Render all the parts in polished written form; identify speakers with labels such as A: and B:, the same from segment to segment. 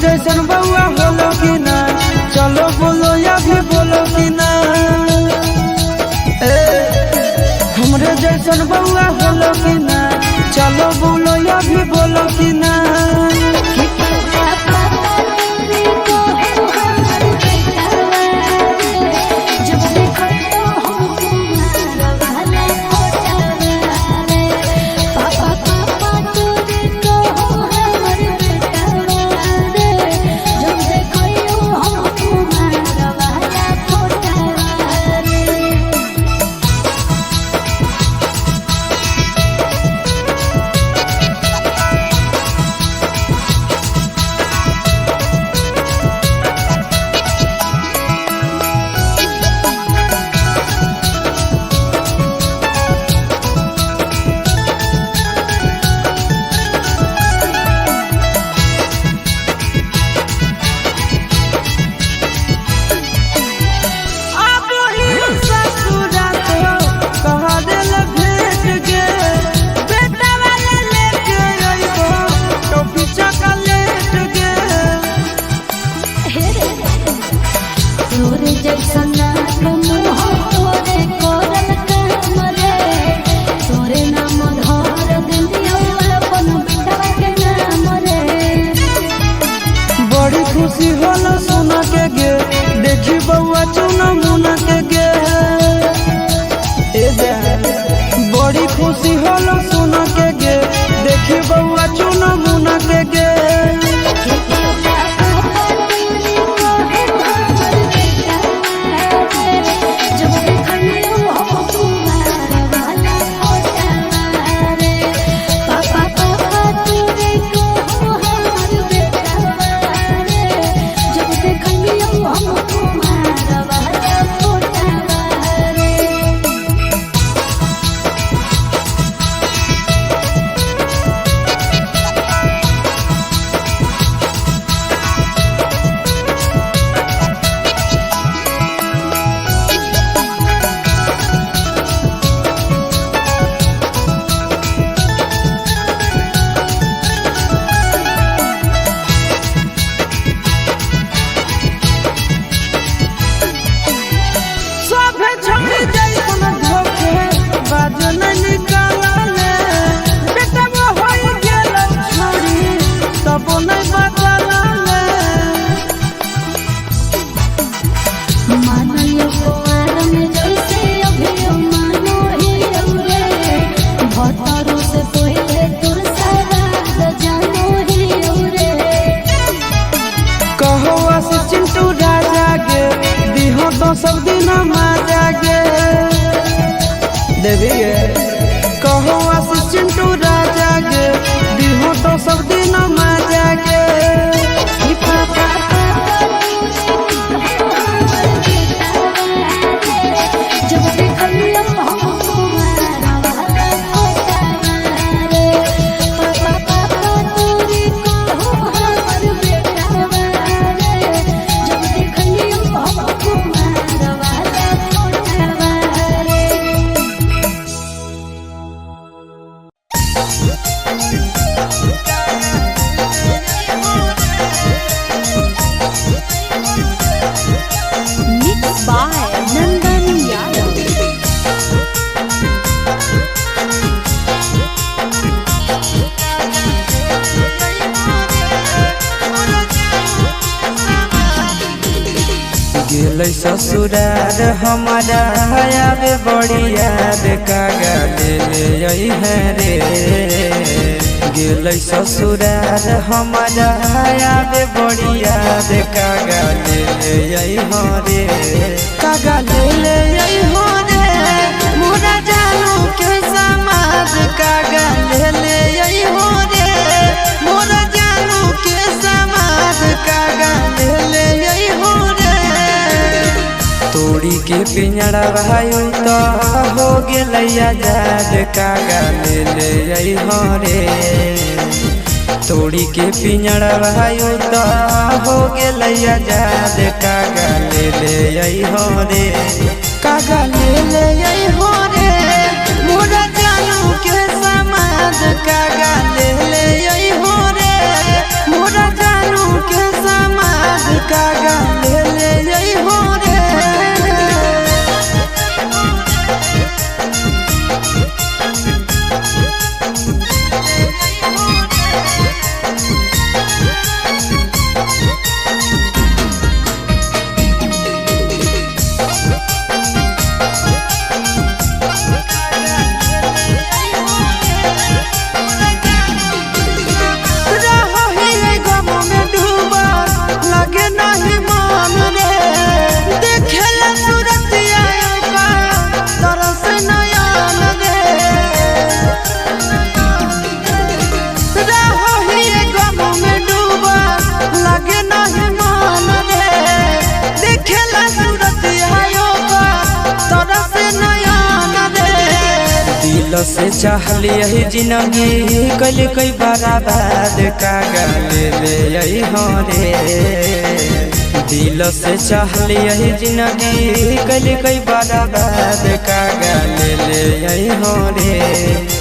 A: जैसन बउआ होलो कि ना, चलो बोलो या भी बोलो कि ना। हमरे जैसन बउआ होलो कि ना, चलो बोलो या भी बोलो कि ना। खुशी होला सोना के गे, देखी बउआ चुना मुना के गे। बड़ी खुशी होला सोना के गे, देखी बउआ चुना मुना के गे। सब दिन माजा गे देवी गे, कहो आशीष चिंटू राजा गे, दिहो तो सब दिन माजा गे। गेलै ससुरार हमारा आवे बड़ी याद, कागा ले है रे। गेलै ससुरार हमारा आवे बड़ी याद, कागा ले हो रे। कागा ले हो रे, मोरा जानू के समाज। कागा ले हो रे, मोरा जानू के समाज। कागा ले हो रे, तोड़ी के पिंजड़ा भाई तो हो गया आजाद। कागा ले हो रे, तोड़ी के पिंजड़ा भाई तो हो गया आजाद। कागा ले हो रे, कागा ले हो रे, मोरा जानू के समाज। कागा ले हो रे, मोरा जानू के दिल से चाहली जिंदगी कल कई बर्बाद कागा ले ले हो रे। दिल से चाहली जिंदगी कल कई बर्बाद कागा ले ले हो रे।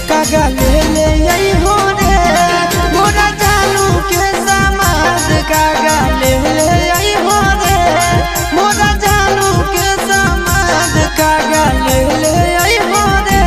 A: कागा ले ले हो रे मोरा जानू के समाज कागा ले ले हो रे मोरा जानू के समाज कागा ले ले हो रे।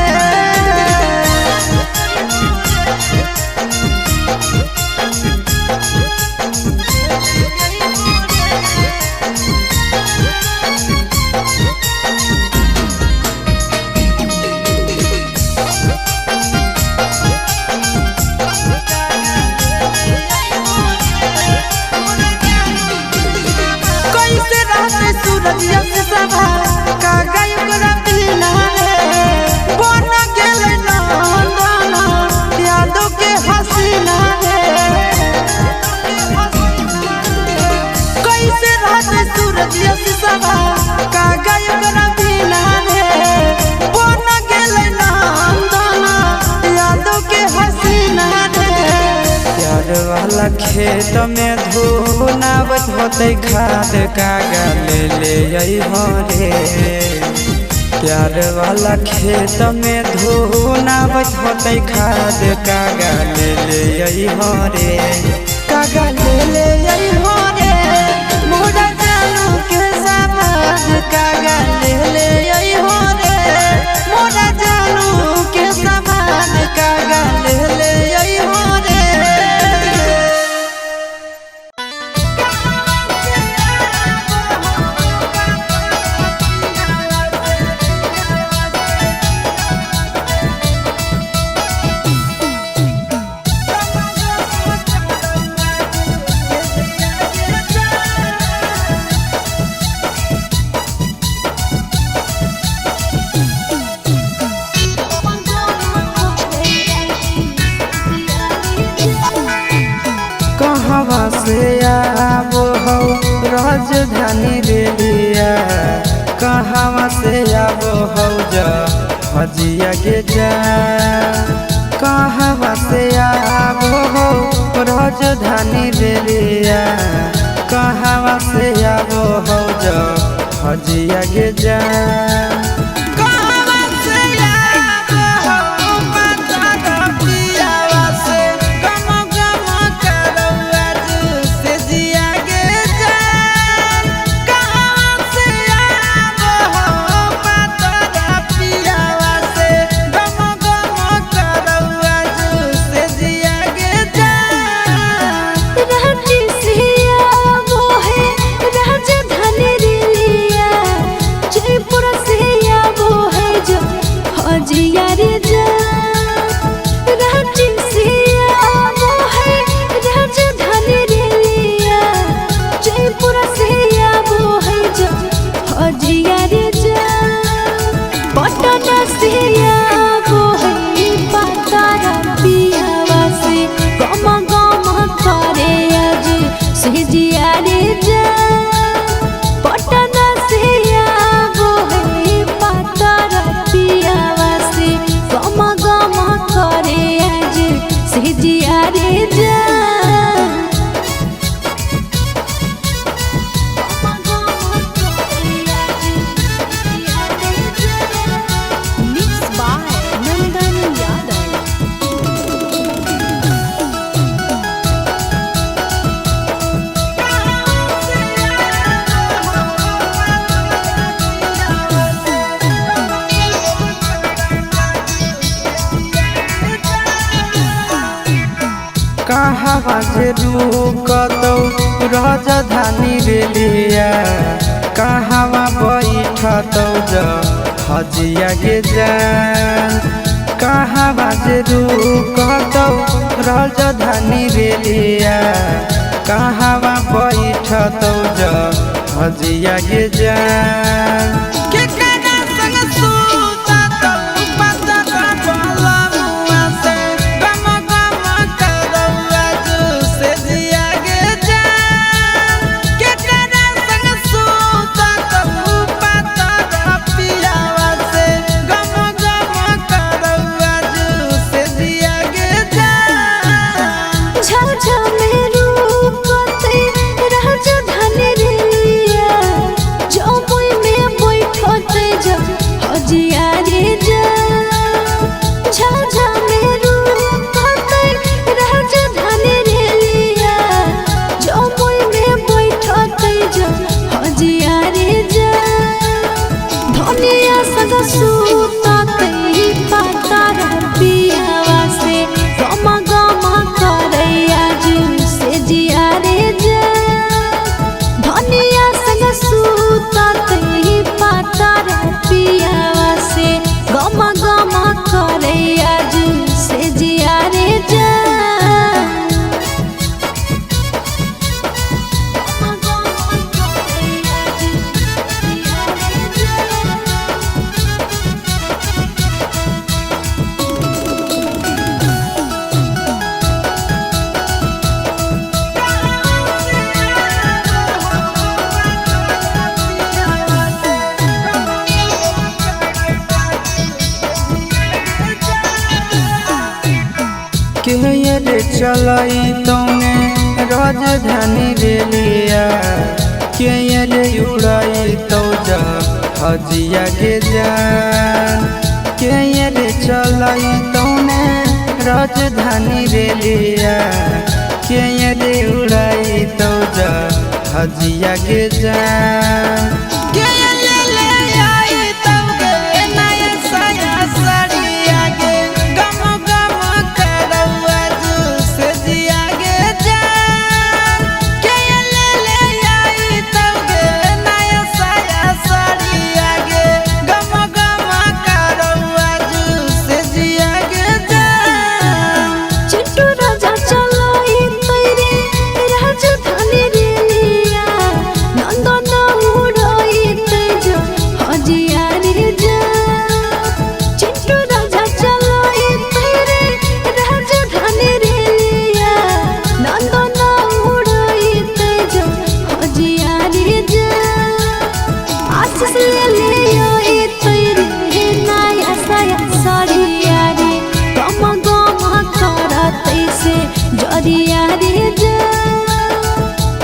A: सूरजिया से सभा का गायकरा पीना रे बन गेल नंदना यादों के हसीना रे। कैसे रहते सूरजिया से सभा का गायकरा पीना रे बन गेल नंदना यादों के हसीना रे। प्यार वाला खेत में धुनावत होते खाद कागा ले ले हो रे। प्यार वाला खेत में धुनावत होते खाद कागा ले ले हो रे। कागा ले ले हो रे मोरा जानू के समाज कागा ले ले हो रे मोरा जानू के समाज कागा ले ले हो रे। कहवा से आबो हो राजधानी रेलिया कहवा से आबो हो जा हजिया के जा। कहवा से आबो हो राजधानी रेलिया कहवा से आबो हो जा हजिया के जा। कहवा से रुकतौ राजधानी रेलिया कहवा बैठतौ जा हजिया के जा। कहवा से रुकतौ राजधानी रेलिया कहवा बैठतौ जा हजिया के जा। के रे चलाई तौने राजधानी रेलिया के रे उड़ाई तो जा हजिया के जान के रे चलाई तौने राजधानी रेलिया के रे उड़ाई तो जा हजिया के जान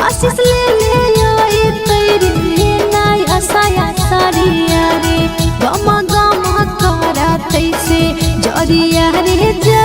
A: आशीष ले आई तेरी नया साया साड़िया रे गम गम करा तैसे जरिया रे।